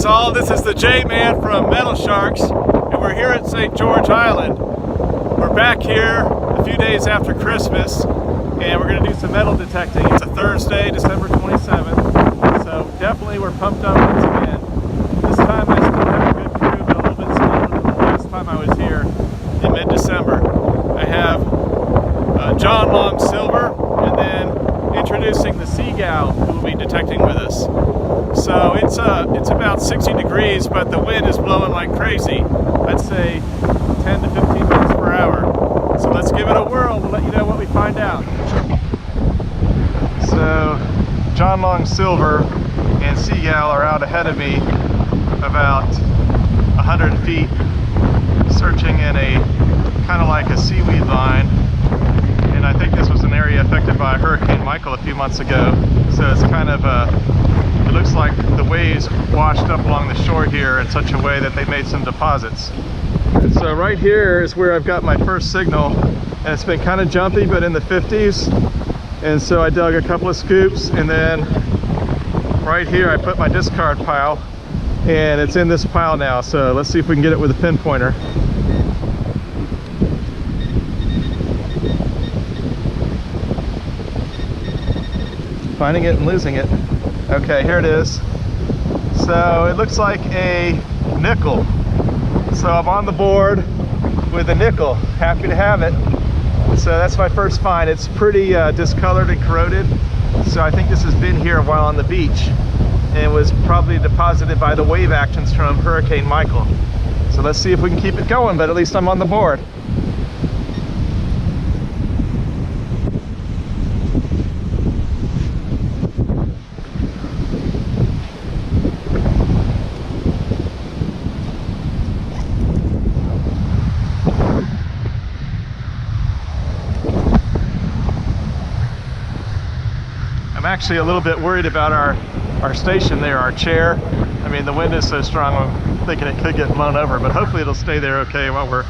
Thanks all. This is the J-Man from Metal Sharks, and we're here at St. George Island. We're back here a few days after Christmas, and we're going to do some metal detecting. It's a Thursday, December 27th, so definitely we're pumped up once again. This time I still have a good crew, but a little bit smaller than the last time I was here in mid-December. I have John Long Silver, and then introducing the Seagal, who will be detecting with us. So it's about 60 degrees, but the wind is blowing like crazy. I'd say 10 to 15 miles per hour. So let's give it a whirl. We'll let you know what we find out. So John Long Silver and Seagal are out ahead of me about 100 feet, searching in a kind of like a seaweed line. And I think this was an area affected by Hurricane Michael a few months ago. So it's kind of it looks like the waves washed up along the shore here in such a way that they made some deposits. And so right here is where I've got my first signal, and it's been kind of jumpy, but in the 50s. And so I dug a couple of scoops, and then right here I put my discard pile, and it's in this pile now. So let's see if we can get it with a pinpointer. Finding it and losing it. Okay, here it is. So it looks like a nickel. So I'm on the board with a nickel. Happy to have it. So that's my first find. It's pretty discolored and corroded. So I think this has been here a while on the beach, and it was probably deposited by the wave actions from Hurricane Michael. So let's see if we can keep it going, but at least I'm on the board. I'm actually a little bit worried about our station there, our chair. I mean, the wind is so strong, I'm thinking it could get blown over, but hopefully it'll stay there okay while we're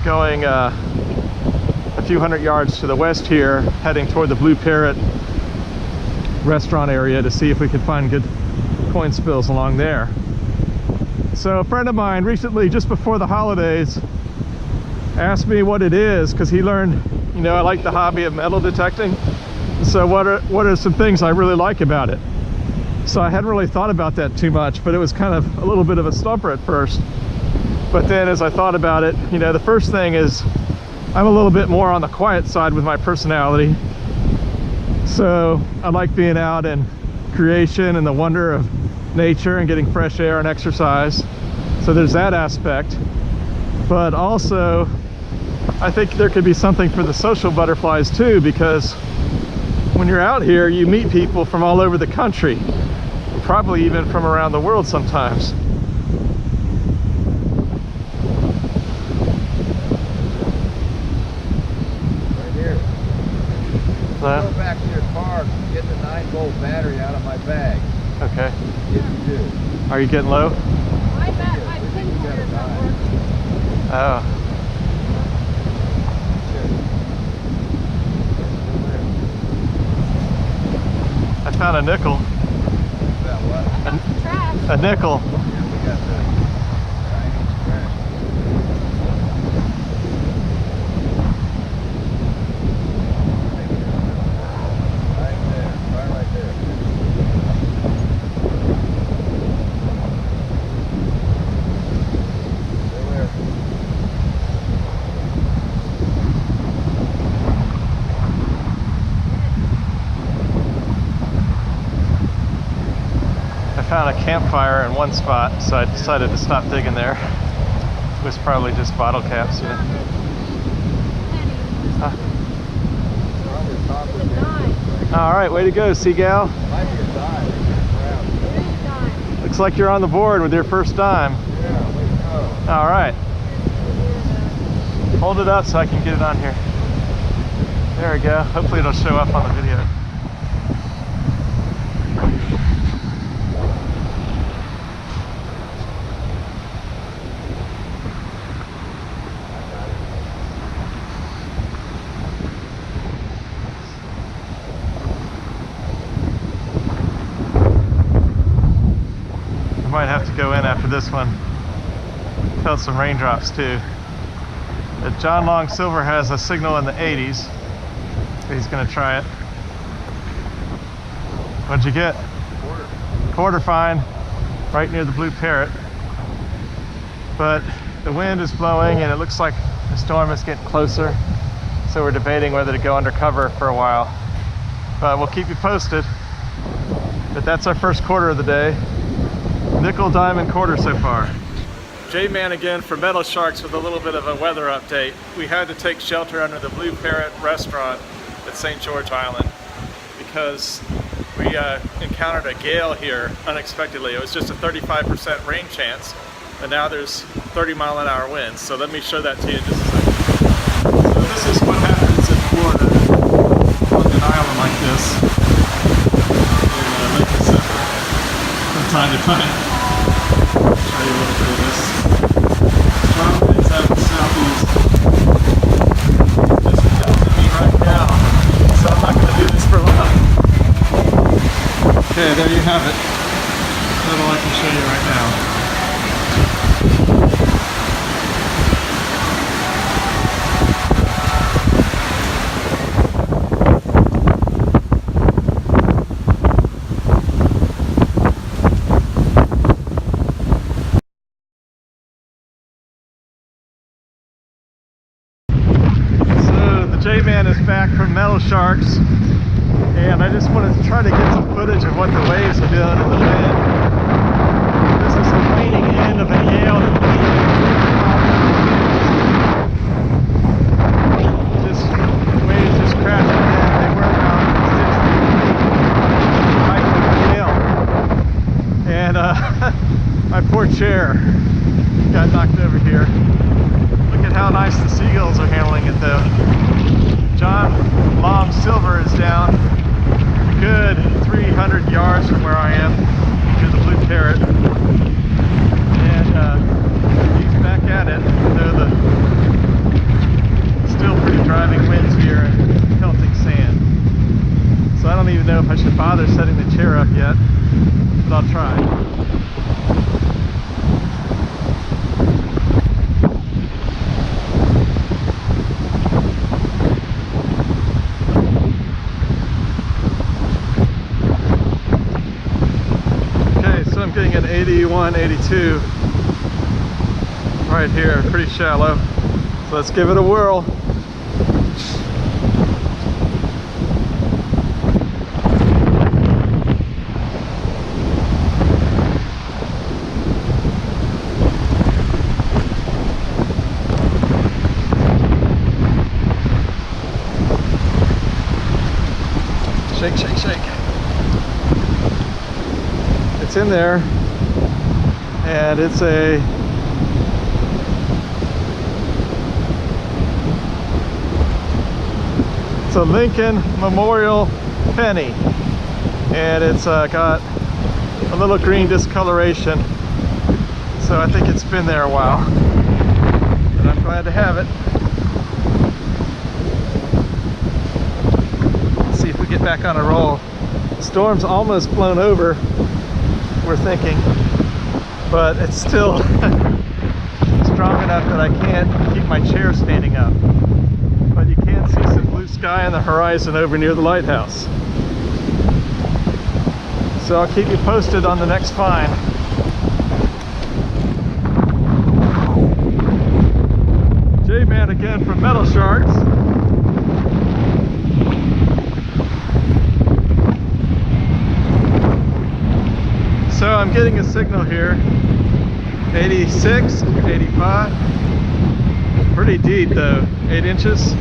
going a few hundred yards to the west here, heading toward the Blue Parrot restaurant area to see if we can find good coin spills along there. So a friend of mine recently, just before the holidays, asked me what it is, because he learned, you know, I like the hobby of metal detecting. So what are some things I really like about it? So I hadn't really thought about that too much, but it was kind of a little bit of a stumper at first. But then as I thought about it, you know, the first thing is I'm a little bit more on the quiet side with my personality. So I like being out in creation and the wonder of nature and getting fresh air and exercise. So there's that aspect. But also, I think there could be something for the social butterflies too, because when you're out here, you meet people from all over the country, probably even from around the world sometimes. Right here. Hello? Go back to your car and get the 9-volt battery out of my bag. Okay. If you do. Are you getting low? I bet my pinpointer's not working. Oh. I found a nickel. That what? Trash. A nickel. Yeah, we got the Chinese scratch. Right there. Right there. Stay there. I found a campfire in one spot, so I decided to stop digging there. It was probably just bottle caps, you know. Probably copper. All right, way to go, Seagal. Might be a dime. Looks like you're on the board with your first dime. Yeah, way to go. All right. Hold it up so I can get it on here. There we go. Hopefully it'll show up on the video. might have to go in after this one. Felt some raindrops too. But John Long Silver has a signal in the 80s. He's gonna try it. What'd you get? Quarter fine, right near the blue parrot. But the wind is blowing and it looks like the storm is getting closer. So we're debating whether to go undercover for a while. But we'll keep you posted. But that's our first quarter of the day. Nickel, diamond, quarter so far. J-Man again for Metal Sharks with a little bit of a weather update. We had to take shelter under the Blue Parrot restaurant at St. George Island because we encountered a gale here unexpectedly. It was just a 35% rain chance, and now there's 30-mile-an-hour winds. So let me show that to you in just a second. So this is what happens in Florida on an island like this in Lake December from time to time. I'll show you a little bit of this. Strong winds out of the southeast. This is tilting me right now, so I'm not going to do this for long. Okay, there you have it. That's all I can show you right now. J-Man is back from Metal Sharks, and I just wanted to try to get some footage of what the waves are doing in the wind. This is the waning end of a gale that the waves just crashing in. They were about 60 feet. The height of the gale. And my poor chair got knocked over here. Look at how nice the seagulls are handling it though. John Long Silver is down a good 300 yards from where I am to the Blue Parrot, and he's back at it, though the still pretty driving winds here and pelting sand. So I don't even know if I should bother setting the chair up yet, but I'll try. I'm getting an 81, 82 right here, pretty shallow. So let's give it a whirl. Shake, shake, shake. It's in there, and it's a Lincoln Memorial penny, and it's got a little green discoloration, so I think it's been there a while, and I'm glad to have it. Let's see if we get back on a roll. The storm's almost blown over, we're thinking, but it's still strong enough that I can't keep my chair standing up. But you can see some blue sky on the horizon over near the lighthouse. So I'll keep you posted on the next find. J-Man again from Metal Sharks. So I'm getting a signal here, 86, 85, pretty deep though, 8 inches.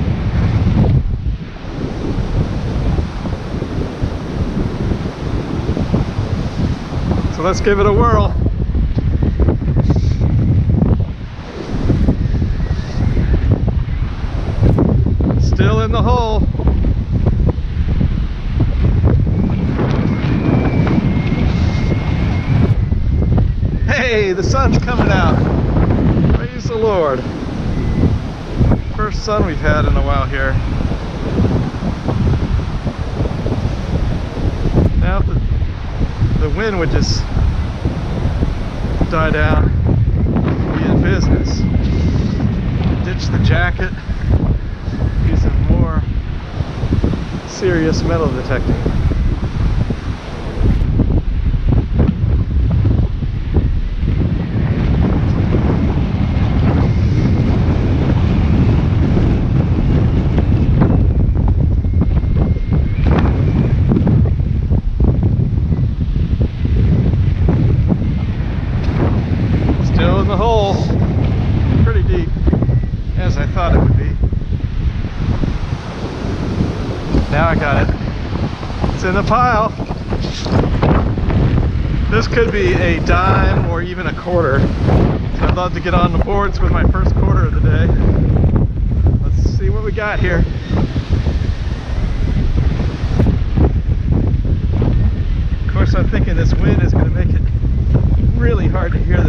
So let's give it a whirl. Still in the hole. Hey, the sun's coming out. Praise the Lord. First sun we've had in a while here. Now if the wind would just die down, be in business. Ditch the jacket, do some more serious metal detecting. Still in the hole, pretty deep, as I thought it would be. Now I got it. It's in the pile. This could be a dime or even a quarter. So I'd love to get on the boards with my first quarter of the day. Let's see what we got here. Of course, I'm thinking this wind is going to make it really hard to hear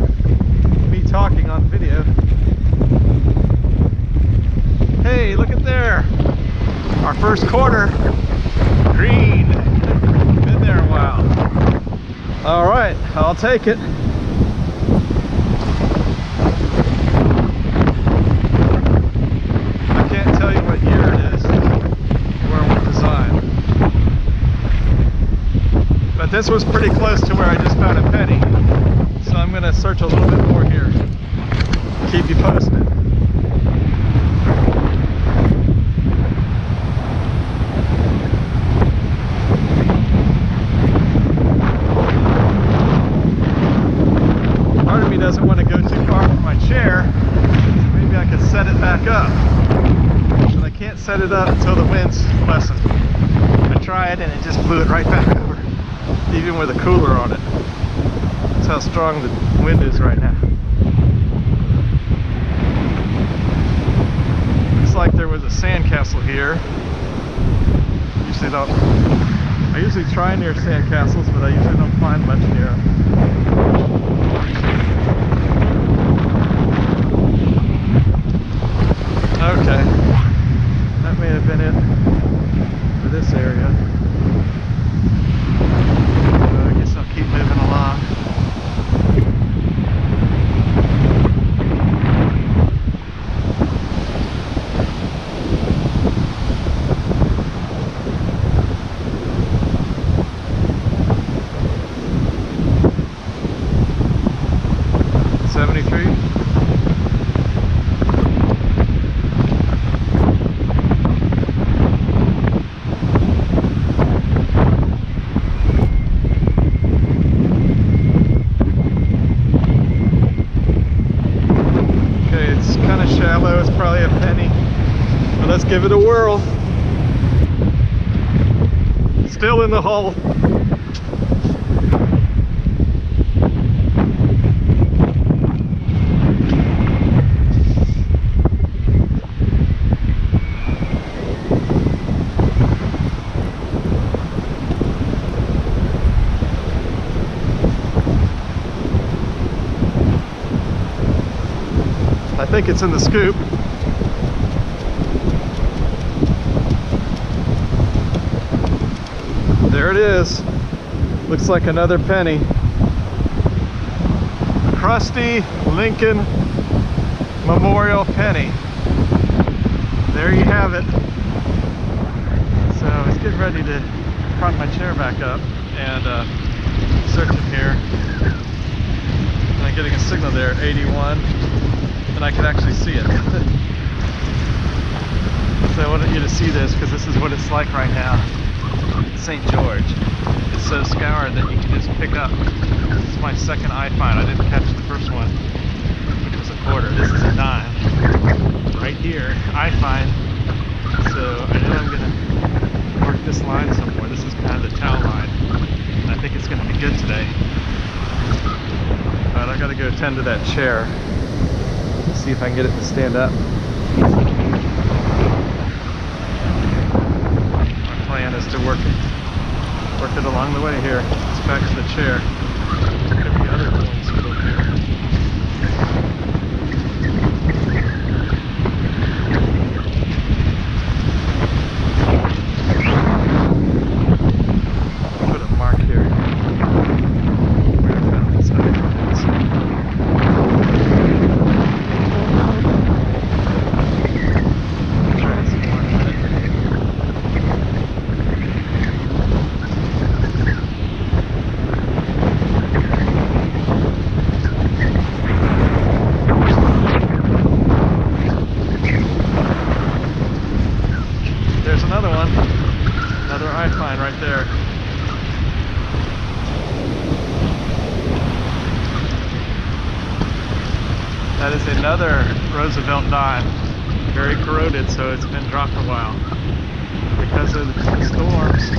me talking on video. Hey, look at there. Our first quarter, green. Been there a while. All right, I'll take it. I can't tell you what year it is, where it was designed. But this was pretty close to where I just found a penny. So I'm gonna search a little bit more here. Keep you posted. Part of me doesn't want to go too far from my chair. Maybe I could set it back up. But I can't set it up until the wind's lessened. I tried and it just blew it right back over, even with a cooler on it. That's how strong the wind is right now. Looks like there was a sandcastle here. I usually try near sandcastles, but I usually don't find much near them. Okay, that may have been it for this area. So I guess I'll keep moving along. Shallow, it's probably a penny, but let's give it a whirl. Still in the hole. I think it's in the scoop. There it is. Looks like another penny. Crusty Lincoln Memorial penny. There you have it. So I was getting ready to prop my chair back up and searching here. And I'm getting a signal there, 81. And I can actually see it. So I wanted you to see this because this is what it's like right now in St. George. It's so scoured that you can just pick up. This is my second eye find. I didn't catch the first one, which was a quarter. This is a dime. Right here, eye find. So I know I'm gonna work this line some more. This is kind of the towel line. And I think it's gonna be good today. But I gotta go tend to that chair. See if I can get it to stand up. My plan is to work it along the way here. It's back to the chair. There could be other coins still here. Put a mark here where I found this other coins. lifeline right there. That is another Roosevelt dime. Very corroded, so it's been dropped a while. Because of the storms,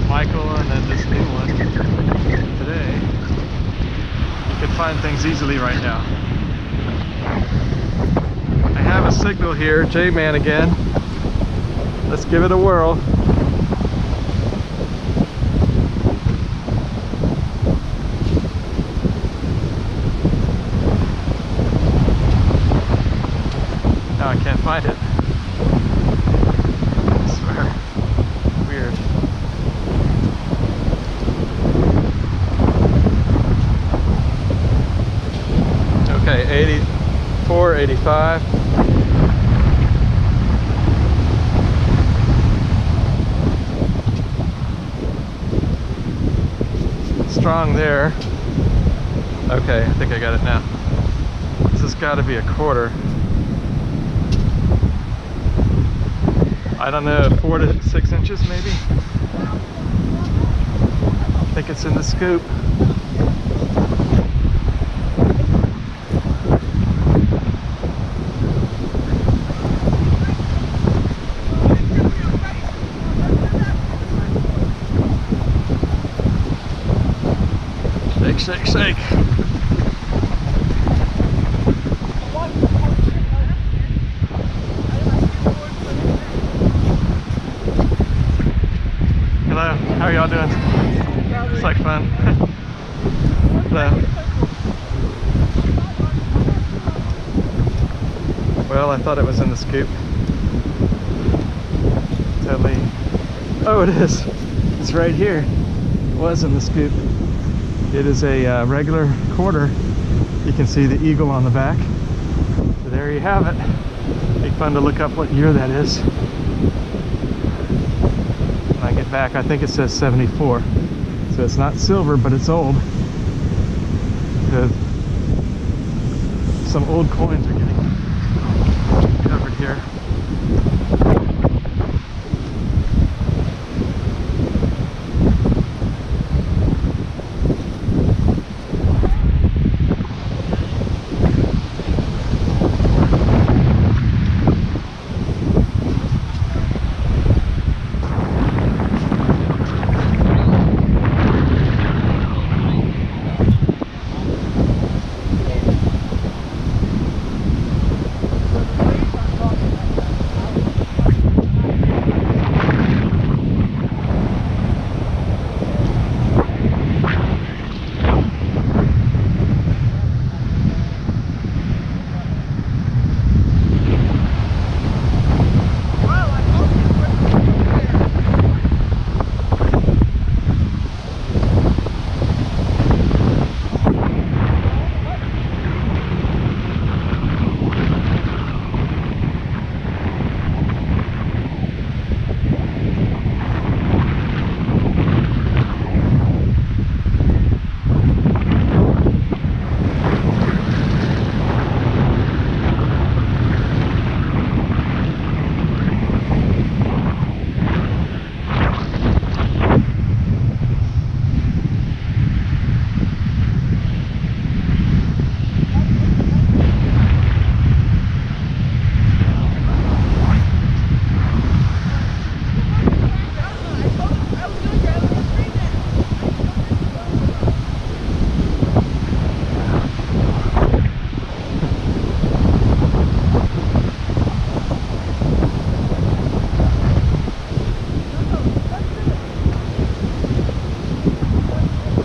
Michael and then this new one today, you can find things easily right now. I have a signal here, J-Man again. Let's give it a whirl. No, I can't find it. I swear. Weird. Okay, 84, 85. Strong there. Okay, I think I got it now. This has got to be a quarter. I don't know, 4 to 6 inches maybe? I think it's in the scoop. Shake, shake, shake. Hello, how are y'all doing? It's like fun. Hello. Well, I thought it was in the scoop. Totally. Oh, it is. It's right here. It was in the scoop. It is a regular quarter. You can see the eagle on the back. So there you have it. Be fun to look up what year that is. When I get back, I think it says 74. So it's not silver, but it's old. Some old coins are getting covered here.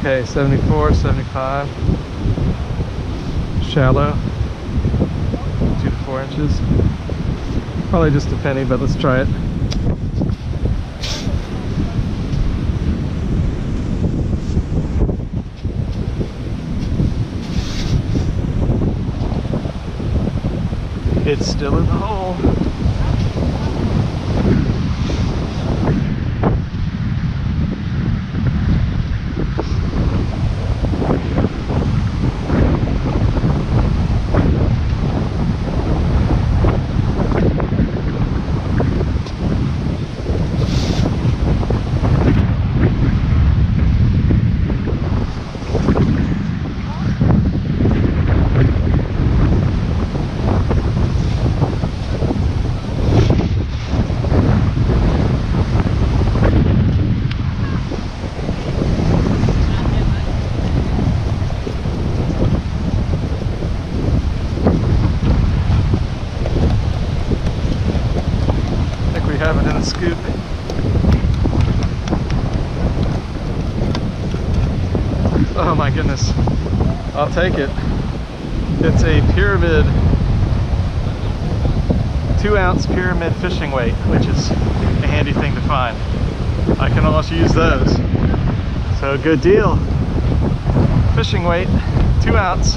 Okay, 74, 75. Shallow. 2 to 4 inches. Probably just a penny, but let's try it. It's still in the hole. have it in the scoop. Oh my goodness, I'll take it. It's a pyramid, 2-ounce pyramid fishing weight, which is a handy thing to find. I can almost use those. So good deal. Fishing weight, 2 ounce.